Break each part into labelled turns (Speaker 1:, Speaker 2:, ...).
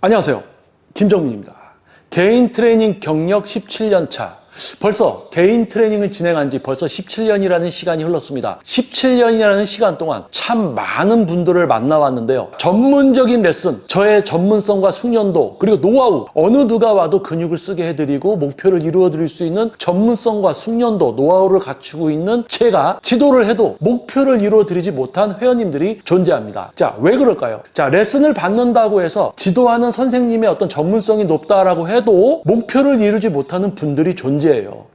Speaker 1: 안녕하세요. 김정민입니다. 개인 트레이닝 경력 17년 차. 벌써 개인 트레이닝을 진행한 지 벌써 17년이라는 시간이 흘렀습니다. 17년이라는 시간 동안 참 많은 분들을 만나왔는데요. 전문적인 레슨, 저의 전문성과 숙련도, 그리고 노하우, 어느 누가 와도 근육을 쓰게 해드리고 목표를 이루어드릴 수 있는 전문성과 숙련도, 노하우를 갖추고 있는 제가 지도를 해도 목표를 이루어드리지 못한 회원님들이 존재합니다. 자, 왜 그럴까요? 자, 레슨을 받는다고 해서 지도하는 선생님의 어떤 전문성이 높다라고 해도 목표를 이루지 못하는 분들이 존재해요.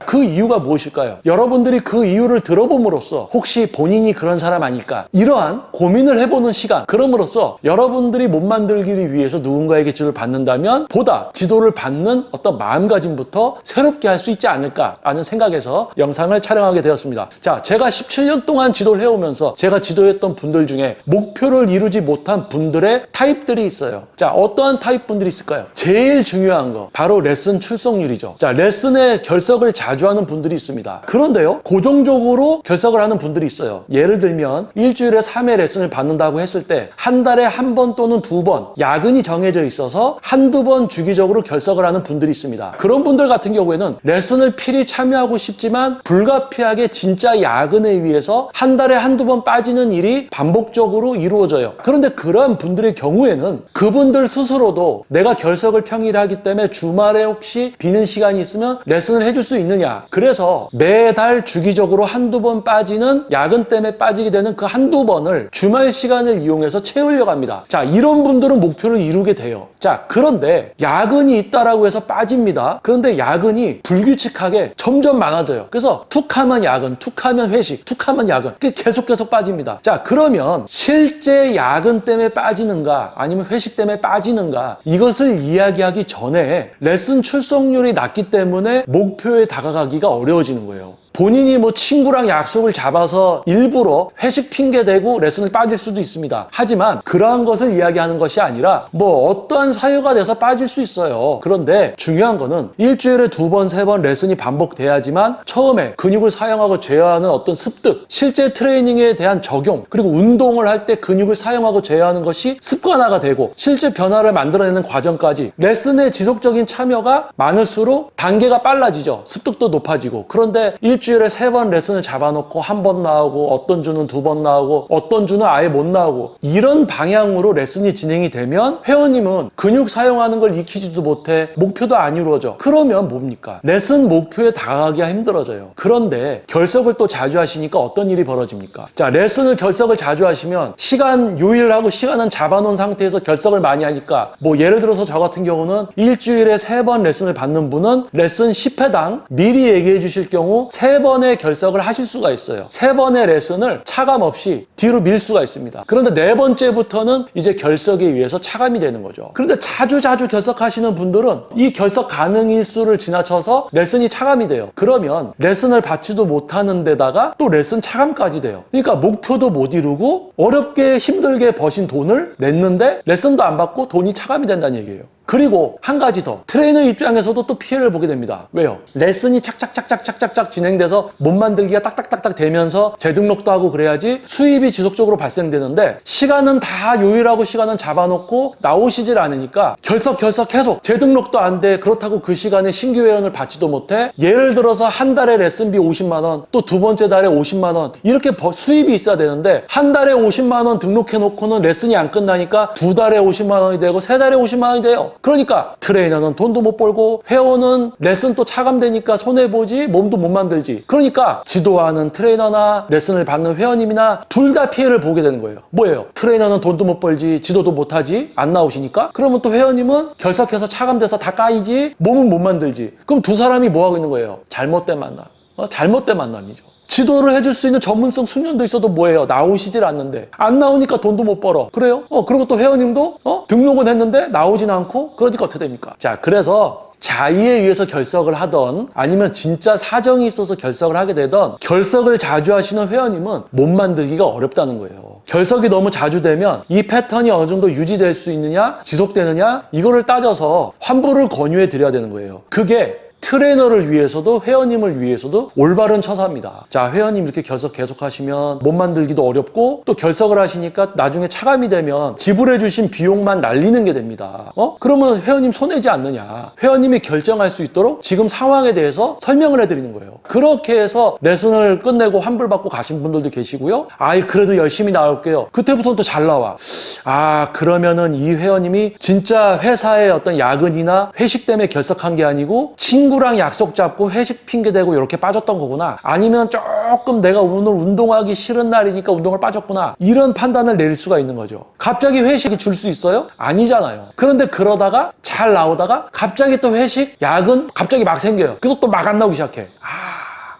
Speaker 1: 그 이유가 무엇일까요? 여러분들이 그 이유를 들어봄으로써 혹시 본인이 그런 사람 아닐까? 이러한 고민을 해보는 시간, 그럼으로써 여러분들이 몸 만들기를 위해서 누군가에게 지도를 받는다면 보다 지도를 받는 어떤 마음가짐부터 새롭게 할 수 있지 않을까 하는 생각에서 영상을 촬영하게 되었습니다. 자, 제가 17년 동안 지도를 해오면서 제가 지도했던 분들 중에 목표를 이루지 못한 분들의 타입들이 있어요. 자, 어떠한 타입 분들이 있을까요? 제일 중요한 거 바로 레슨 출석률이죠. 자, 레슨의 결석을 자주 하는 분들이 있습니다. 그런데요, 고정적으로 결석을 하는 분들이 있어요. 예를 들면 일주일에 3회 레슨을 받는다고 했을 때 한 달에 한 번 또는 두 번 야근이 정해져 있어서 한두 번 주기적으로 결석을 하는 분들이 있습니다. 그런 분들 같은 경우에는 레슨을 필히 참여하고 싶지만 불가피하게 진짜 야근에 의해서 한 달에 한두 번 빠지는 일이 반복적으로 이루어져요. 그런데 그런 분들의 경우에는 그분들 스스로도 내가 결석을 평일에 하기 때문에 주말에 혹시 비는 시간이 있으면 레슨을 해줄 수 있느냐, 그래서 매달 주기적으로 한두 번 빠지는, 야근 때문에 빠지게 되는 그 한두 번을 주말 시간을 이용해서 채우려고 합니다. 자, 이런 분들은 목표를 이루게 돼요. 자, 그런데 야근이 있다라고 해서 빠집니다. 그런데 야근이 불규칙하게 점점 많아져요. 그래서 툭 하면 야근, 툭 하면 회식, 툭 하면 야근, 계속 빠집니다. 자, 그러면 실제 야근 때문에 빠지는가 아니면 회식 때문에 빠지는가, 이것을 이야기하기 전에 레슨 출석률이 낮기 때문에 목표에 다가가기가 어려워지는 거예요. 본인이 뭐 친구랑 약속을 잡아서 일부러 회식 핑계 대고 레슨을 빠질 수도 있습니다. 하지만 그러한 것을 이야기하는 것이 아니라 뭐 어떠한 사유가 돼서 빠질 수 있어요. 그런데 중요한 거는 일주일에 두 번, 세 번 레슨이 반복돼야지만 처음에 근육을 사용하고 제어하는 어떤 습득, 실제 트레이닝에 대한 적용, 그리고 운동을 할 때 근육을 사용하고 제어하는 것이 습관화가 되고 실제 변화를 만들어내는 과정까지 레슨에 지속적인 참여가 많을수록 단계가 빨라지죠. 습득도 높아지고. 그런데 일주일에 3번 레슨을 잡아놓고 한 번 나오고 어떤 주는 2번 나오고 어떤 주는 아예 못 나오고, 이런 방향으로 레슨이 진행이 되면 회원님은 근육 사용하는 걸 익히지도 못해 목표도 안 이루어져. 그러면 뭡니까? 레슨 목표에 다가가기가 힘들어져요. 그런데 결석을 또 자주 하시니까 어떤 일이 벌어집니까? 자, 레슨을 결석을 자주 하시면 시간 요일하고 시간은 잡아놓은 상태에서 결석을 많이 하니까, 뭐 예를 들어서 저 같은 경우는 일주일에 3번 레슨을 받는 분은 레슨 10회당 미리 얘기해 주실 경우 3번의 결석을 하실 수가 있어요. 3번의 레슨을 차감 없이 뒤로 밀 수가 있습니다. 그런데 4번째부터는 이제 결석에 의해서 차감이 되는 거죠. 그런데 자주 결석하시는 분들은 이 결석 가능 일수를 지나쳐서 레슨이 차감이 돼요. 그러면 레슨을 받지도 못하는 데다가 또 레슨 차감까지 돼요. 그러니까 목표도 못 이루고 어렵게 힘들게 버신 돈을 냈는데 레슨도 안 받고 돈이 차감이 된다는 얘기예요. 그리고 한 가지 더, 트레이너 입장에서도 또 피해를 보게 됩니다. 왜요? 레슨이 착착 진행돼서 몸 만들기가 딱딱딱딱 되면서 재등록도 하고 그래야지 수입이 지속적으로 발생되는데, 시간은 다 요일하고 시간은 잡아놓고 나오시질 않으니까 결석 계속 재등록도 안 돼. 그렇다고 그 시간에 신규 회원을 받지도 못해. 예를 들어서 한 달에 레슨비 50만 원, 또 두 번째 달에 50만 원, 이렇게 수입이 있어야 되는데 한 달에 50만 원 등록해 놓고는 레슨이 안 끝나니까 두 달에 50만 원이 되고 세 달에 50만 원이 돼요. 그러니까 트레이너는 돈도 못 벌고 회원은 레슨 또 차감되니까 손해보지, 몸도 못 만들지. 그러니까 지도하는 트레이너나 레슨을 받는 회원님이나 둘 다 피해를 보게 되는 거예요. 뭐예요? 트레이너는 돈도 못 벌지, 지도도 못하지, 안 나오시니까. 그러면 또 회원님은 결석해서 차감돼서 다 까이지, 몸은 못 만들지. 그럼 두 사람이 뭐 하고 있는 거예요? 잘못된 만남. 잘못된 만남이죠. 지도를 해줄 수 있는 전문성 숙련도 있어도 뭐예요? 나오시질 않는데. 안 나오니까 돈도 못 벌어. 그래요? 그리고 또 회원님도 등록은 했는데 나오진 않고, 그러니까 어떻게 됩니까? 자, 그래서 자의에 의해서 결석을 하던 아니면 진짜 사정이 있어서 결석을 하게 되던, 결석을 자주 하시는 회원님은 몸 만들기가 어렵다는 거예요. 결석이 너무 자주 되면 이 패턴이 어느 정도 유지될 수 있느냐, 지속되느냐, 이거를 따져서 환불을 권유해 드려야 되는 거예요. 그게 트레이너를 위해서도 회원님을 위해서도 올바른 처사입니다. 자, 회원님 이렇게 결석 계속 하시면 몸 만들기도 어렵고 또 결석을 하시니까 나중에 차감이 되면 지불해 주신 비용만 날리는 게 됩니다. 그러면 회원님 손해지 않느냐. 회원님이 결정할 수 있도록 지금 상황에 대해서 설명을 해드리는 거예요. 그렇게 해서 레슨을 끝내고 환불받고 가신 분들도 계시고요. 아이 그래도 열심히 나올게요. 그때부터는 또 잘 나와. 아 그러면은 이 회원님이 진짜 회사의 어떤 야근이나 회식 때문에 결석한 게 아니고 친구랑 약속 잡고 회식 핑계 대고 이렇게 빠졌던 거구나. 아니면 조금 내가 오늘 운동하기 싫은 날이니까 운동을 빠졌구나. 이런 판단을 내릴 수가 있는 거죠. 갑자기 회식이 줄 수 있어요? 아니잖아요. 그런데 그러다가 잘 나오다가 갑자기 또 회식, 야근 갑자기 막 생겨요. 그래서 또 막 안 나오기 시작해.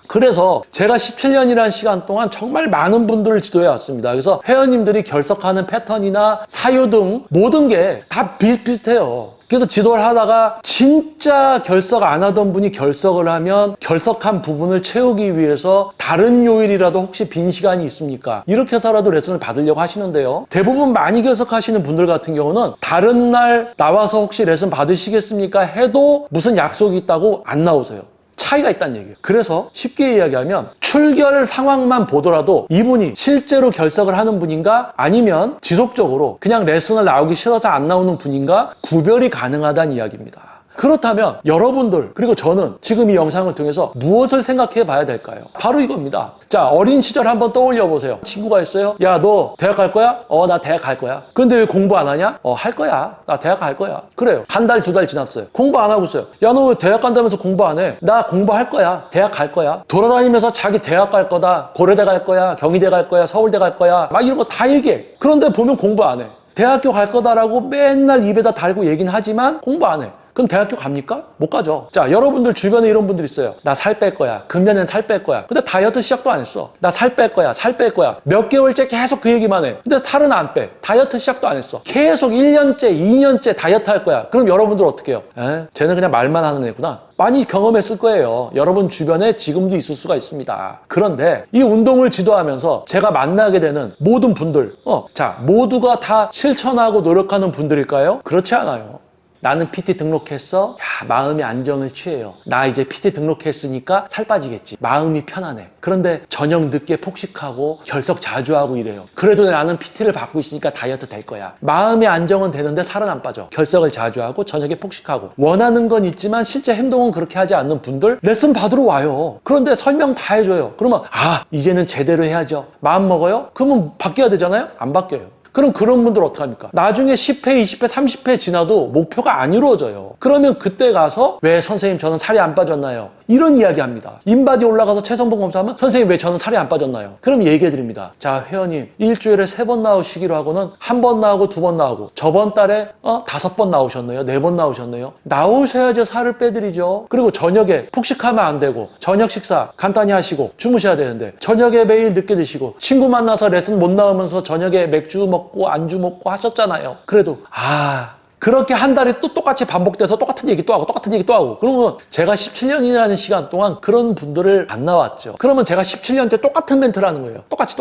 Speaker 1: 그래서 제가 17년이라는 시간 동안 정말 많은 분들을 지도해 왔습니다. 그래서 회원님들이 결석하는 패턴이나 사유 등 모든 게 다 비슷비슷해요. 그래서 지도를 하다가 진짜 결석 안 하던 분이 결석을 하면 결석한 부분을 채우기 위해서 다른 요일이라도 혹시 빈 시간이 있습니까? 이렇게 해서라도 레슨을 받으려고 하시는데요. 대부분 많이 결석하시는 분들 같은 경우는 다른 날 나와서 혹시 레슨 받으시겠습니까? 해도 무슨 약속이 있다고 안 나오세요. 차이가 있다는 얘기예요. 그래서 쉽게 이야기하면 출결 상황만 보더라도 이분이 실제로 결석을 하는 분인가 아니면 지속적으로 그냥 레슨을 나오기 싫어서 안 나오는 분인가 구별이 가능하다는 이야기입니다. 그렇다면 여러분들 그리고 저는 지금 이 영상을 통해서 무엇을 생각해 봐야 될까요? 바로 이겁니다. 자, 어린 시절 한번 떠올려 보세요. 친구가 있어요. 야, 너 대학 갈 거야? 나 대학 갈 거야. 근데 왜 공부 안 하냐? 할 거야. 나 대학 갈 거야. 그래요. 한 달, 두 달 지났어요. 공부 안 하고 있어요. 야, 너 왜 대학 간다면서 공부 안 해? 나 공부할 거야. 대학 갈 거야. 돌아다니면서 자기 대학 갈 거다. 고려대 갈 거야. 경희대 갈 거야. 서울대 갈 거야. 막 이런 거 다 얘기해. 그런데 보면 공부 안 해. 대학교 갈 거다라고 맨날 입에다 달고 얘기는 하지만 공부 안 해. 그럼 대학교 갑니까? 못 가죠. 자, 여러분들 주변에 이런 분들 있어요. 나 살 뺄 거야. 금년엔 살 뺄 거야. 근데 다이어트 시작도 안 했어. 나 살 뺄 거야. 살 뺄 거야. 몇 개월째 계속 그 얘기만 해. 근데 살은 안 빼. 다이어트 시작도 안 했어. 계속 1년째, 2년째 다이어트 할 거야. 그럼 여러분들 어떻게 해요? 쟤는 그냥 말만 하는 애구나. 많이 경험했을 거예요. 여러분 주변에 지금도 있을 수가 있습니다. 그런데 이 운동을 지도하면서 제가 만나게 되는 모든 분들, 자, 모두가 다 실천하고 노력하는 분들일까요? 그렇지 않아요. 나는 PT 등록했어. 야, 마음이 안정을 취해요. 나 이제 PT 등록했으니까 살 빠지겠지. 마음이 편안해. 그런데 저녁 늦게 폭식하고 결석 자주 하고 이래요. 그래도 나는 PT를 받고 있으니까 다이어트 될 거야. 마음의 안정은 되는데 살은 안 빠져. 결석을 자주 하고 저녁에 폭식하고. 원하는 건 있지만 실제 행동은 그렇게 하지 않는 분들 레슨 받으러 와요. 그런데 설명 다 해줘요. 그러면 이제는 제대로 해야죠. 마음 먹어요? 그러면 바뀌어야 되잖아요? 안 바뀌어요. 그럼 그런 분들 어떡합니까? 나중에 10회, 20회, 30회 지나도 목표가 안 이루어져요. 그러면 그때 가서 왜 선생님 저는 살이 안 빠졌나요? 이런 이야기 합니다. 인바디 올라가서 체성분 검사하면 선생님 왜 저는 살이 안 빠졌나요? 그럼 얘기해 드립니다. 자, 회원님 일주일에 3번 나오시기로 하고는 1번 나오고 2번 나오고 저번 달에 5번 나오셨네요. 4번 나오셨네요. 나오셔야지 살을 빼드리죠. 그리고 저녁에 폭식하면 안 되고 저녁 식사 간단히 하시고 주무셔야 되는데 저녁에 매일 늦게 드시고 친구 만나서 레슨 못 나오면서 저녁에 맥주 먹고 안주 먹고 하셨잖아요. 그래도 그렇게 한 달이 또 똑같이 반복돼서 똑같은 얘기 또 하고 똑같은 얘기 또 하고 그러면 제가 17년이라는 시간 동안 그런 분들을 안 나왔죠. 그러면 제가 17년째 똑같은 멘트를 하는 거예요. 똑같이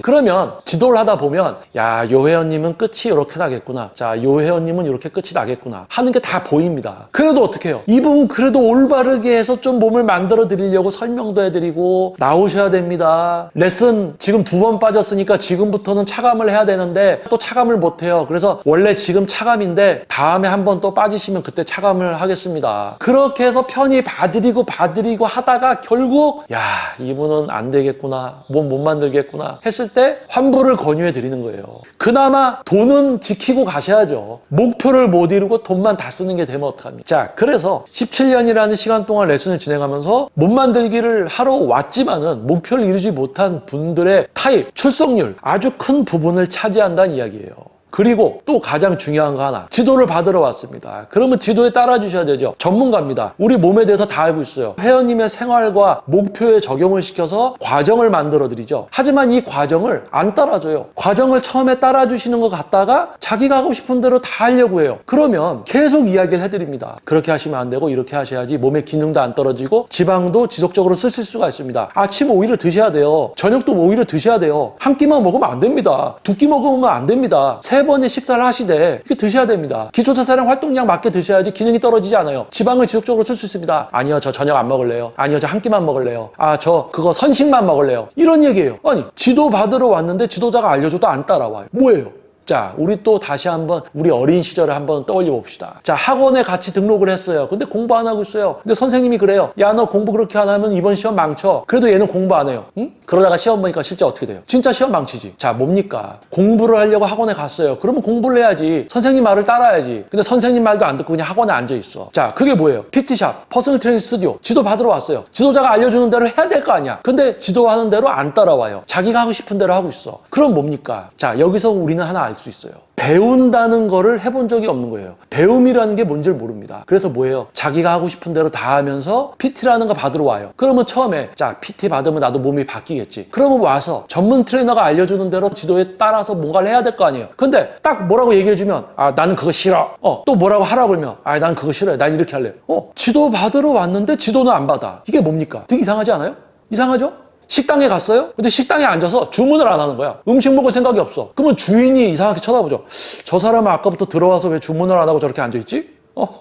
Speaker 1: 그러면 지도를 하다 보면 야, 요 회원님은 끝이 이렇게 나겠구나. 자, 요 회원님은 이렇게 끝이 나겠구나 하는 게 다 보입니다. 그래도 어떻게 해요? 이분 그래도 올바르게 해서 좀 몸을 만들어 드리려고 설명도 해드리고 나오셔야 됩니다. 레슨 지금 2번 빠졌으니까 지금부터는 차감을 해야 되는데 또 차감을 못 해요. 그래서 원래 지금 차감인데 다음에 한번 또 빠지시면 그때 차감을 하겠습니다. 그렇게 해서 편히 봐드리고 하다가 결국 야, 이분은 안 되겠구나, 몸 못 만들겠구나 했을 때 환불을 권유해 드리는 거예요. 그나마 돈은 지키고 가셔야죠. 목표를 못 이루고 돈만 다 쓰는 게 되면 어떡합니까? 자, 그래서 17년이라는 시간 동안 레슨을 진행하면서 몸 만들기를 하러 왔지만은 목표를 이루지 못한 분들의 타입, 출석률 아주 큰 부분을 차지한다는 이야기예요. 그리고 또 가장 중요한 거 하나, 지도를 받으러 왔습니다. 그러면 지도에 따라 주셔야 되죠. 전문가입니다. 우리 몸에 대해서 다 알고 있어요. 회원님의 생활과 목표에 적용을 시켜서 과정을 만들어 드리죠. 하지만 이 과정을 안 따라줘요. 과정을 처음에 따라주시는 것 같다가 자기가 하고 싶은 대로 다 하려고 해요. 그러면 계속 이야기를 해드립니다. 그렇게 하시면 안 되고 이렇게 하셔야지 몸의 기능도 안 떨어지고 지방도 지속적으로 쓰실 수가 있습니다. 아침 오이를 드셔야 돼요. 저녁도 오이를 드셔야 돼요. 한 끼만 먹으면 안 됩니다. 2끼 먹으면 안 됩니다. 3 3번의 식사를 하시되 이렇게 드셔야 됩니다. 기초자살량 활동량 맞게 드셔야지 기능이 떨어지지 않아요. 지방을 지속적으로 쓸 수 있습니다. 아니요, 저 저녁 안 먹을래요. 아니요, 저 한 끼만 먹을래요. 아, 저 그거 선식만 먹을래요. 이런 얘기예요. 아니, 지도 받으러 왔는데 지도자가 알려줘도 안 따라와요. 뭐예요? 자, 우리 또 다시 한번 우리 어린 시절을 한번 떠올려 봅시다. 자, 학원에 같이 등록을 했어요. 근데 공부 안 하고 있어요. 근데 선생님이 그래요. 야, 너 공부 그렇게 안 하면 이번 시험 망쳐. 그래도 얘는 공부 안 해요. 응? 그러다가 시험 보니까 실제 어떻게 돼요? 진짜 시험 망치지. 자, 뭡니까? 공부를 하려고 학원에 갔어요. 그러면 공부를 해야지. 선생님 말을 따라야지. 근데 선생님 말도 안 듣고 그냥 학원에 앉아 있어. 자, 그게 뭐예요? PT샵, 퍼스널 트레이닝 스튜디오. 지도 받으러 왔어요. 지도자가 알려주는 대로 해야 될 거 아니야. 근데 지도하는 대로 안 따라와요. 자기가 하고 싶은 대로 하고 있어. 그럼 뭡니까? 자, 여기서 우리는 하나 알 수 있어요. 배운다는 거를 해본 적이 없는 거예요. 배움이라는 게 뭔지를 모릅니다. 그래서 뭐예요? 자기가 하고 싶은 대로 다 하면서 PT라는 거 받으러 와요. 그러면 처음에 자, PT 받으면 나도 몸이 바뀌겠지. 그러면 와서 전문 트레이너가 알려주는 대로 지도에 따라서 뭔가를 해야 될 거 아니에요. 근데 딱 뭐라고 얘기해주면 아, 나는 그거 싫어. 또 뭐라고 하라고 그러면 아, 난 그거 싫어요. 난 이렇게 할래요. 지도 받으러 왔는데 지도는 안 받아. 이게 뭡니까? 되게 이상하지 않아요? 이상하죠? 식당에 갔어요? 근데 식당에 앉아서 주문을 안 하는 거야. 음식 먹을 생각이 없어. 그러면 주인이 이상하게 쳐다보죠. 저 사람은 아까부터 들어와서 왜 주문을 안 하고 저렇게 앉아있지?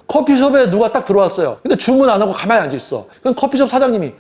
Speaker 1: 커피숍에 누가 딱 들어왔어요. 근데 주문 안 하고 가만히 앉아있어. 그럼 커피숍 사장님이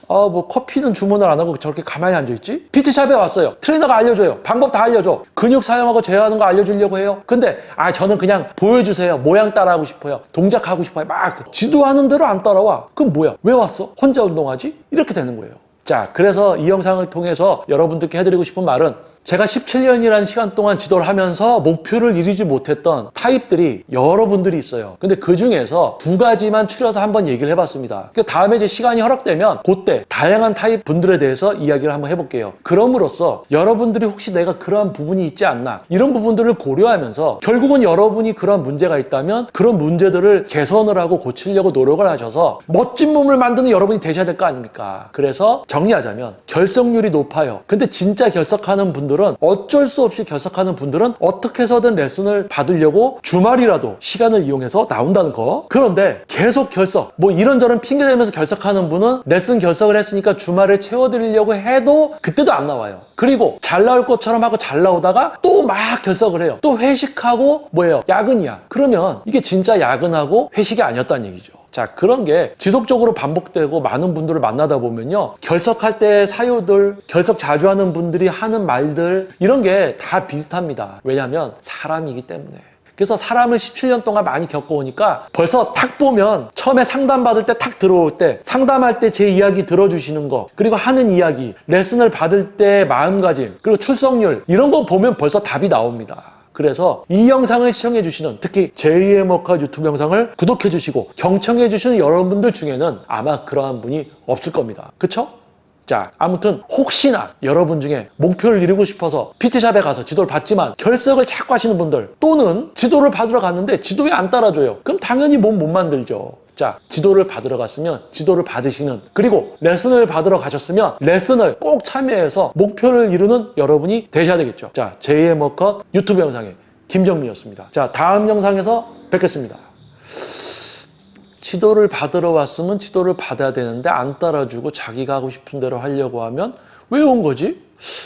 Speaker 1: 뭐 커피는 주문을 안 하고 저렇게 가만히 앉아있지? PT샵에 왔어요. 트레이너가 알려줘요. 방법 다 알려줘. 근육 사용하고 제어하는 거 알려주려고 해요. 근데 저는 그냥 보여주세요. 모양 따라하고 싶어요. 동작하고 싶어요. 막 지도하는 대로 안 따라와. 그럼 뭐야? 왜 왔어? 혼자 운동하지? 이렇게 되는 거예요. 자, 그래서 이 영상을 통해서 여러분들께 해드리고 싶은 말은 제가 17년이라는 시간 동안 지도를 하면서 목표를 이루지 못했던 타입들이 여러분들이 있어요. 근데 그 중에서 2가지만 추려서 한번 얘기를 해봤습니다. 다음에 이제 시간이 허락되면 그때 다양한 타입 분들에 대해서 이야기를 한번 해볼게요. 그럼으로써 여러분들이 혹시 내가 그러한 부분이 있지 않나 이런 부분들을 고려하면서 결국은 여러분이 그런 문제가 있다면 그런 문제들을 개선을 하고 고치려고 노력을 하셔서 멋진 몸을 만드는 여러분이 되셔야 될 거 아닙니까? 그래서 정리하자면 결석률이 높아요. 근데 진짜 결석하는 분들은 어쩔 수 없이 결석하는 분들은 어떻게 해서든 레슨을 받으려고 주말이라도 시간을 이용해서 나온다는 거. 그런데 계속 결석, 뭐 이런저런 핑계 대면서 결석하는 분은 레슨 결석을 했으니까 주말을 채워드리려고 해도 그때도 안 나와요. 그리고 잘 나올 것처럼 하고 잘 나오다가 또 막 결석을 해요. 또 회식하고 뭐예요? 야근이야. 그러면 이게 진짜 야근하고 회식이 아니었다는 얘기죠. 자, 그런 게 지속적으로 반복되고 많은 분들을 만나다 보면요. 결석할 때 사유들, 결석 자주 하는 분들이 하는 말들 이런 게 다 비슷합니다. 왜냐하면 사람이기 때문에. 그래서 사람을 17년 동안 많이 겪어오니까 벌써 탁 보면 처음에 상담받을 때 탁 들어올 때 상담할 때 제 이야기 들어주시는 거 그리고 하는 이야기, 레슨을 받을 때 마음가짐 그리고 출석률 이런 거 보면 벌써 답이 나옵니다. 그래서 이 영상을 시청해 주시는 특히 제2의 머카 유튜브 영상을 구독해 주시고 경청해 주시는 여러분들 중에는 아마 그러한 분이 없을 겁니다. 그쵸? 자, 아무튼 혹시나 여러분 중에 목표를 이루고 싶어서 PT샵에 가서 지도를 받지만 결석을 자꾸 하시는 분들 또는 지도를 받으러 갔는데 지도에 안 따라줘요. 그럼 당연히 몸 못 만들죠. 자, 지도를 받으러 갔으면 지도를 받으시는 그리고 레슨을 받으러 가셨으면 레슨을 꼭 참여해서 목표를 이루는 여러분이 되셔야 되겠죠. 자, 제2의 머컷 유튜브 영상의 김정민이었습니다. 자, 다음 영상에서 뵙겠습니다. 지도를 받으러 왔으면 지도를 받아야 되는데 안 따라주고 자기가 하고 싶은 대로 하려고 하면 왜 온 거지?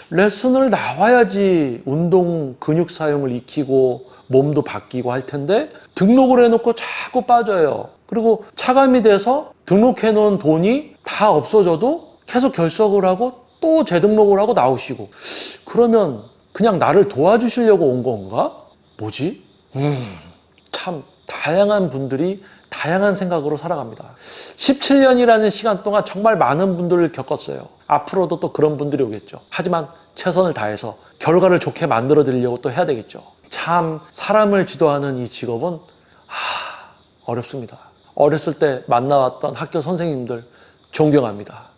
Speaker 1: 레슨을 나와야지 운동 근육 사용을 익히고 몸도 바뀌고 할 텐데 등록을 해놓고 자꾸 빠져요. 그리고 차감이 돼서 등록해 놓은 돈이 다 없어져도 계속 결석을 하고 또 재등록을 하고 나오시고 그러면 그냥 나를 도와주시려고 온 건가? 뭐지? 참 다양한 분들이 다양한 생각으로 살아갑니다. 17년이라는 시간 동안 정말 많은 분들을 겪었어요. 앞으로도 또 그런 분들이 오겠죠. 하지만 최선을 다해서 결과를 좋게 만들어 드리려고 또 해야 되겠죠. 참 사람을 지도하는 이 직업은 어렵습니다. 어렸을 때 만나왔던 학교 선생님들 존경합니다.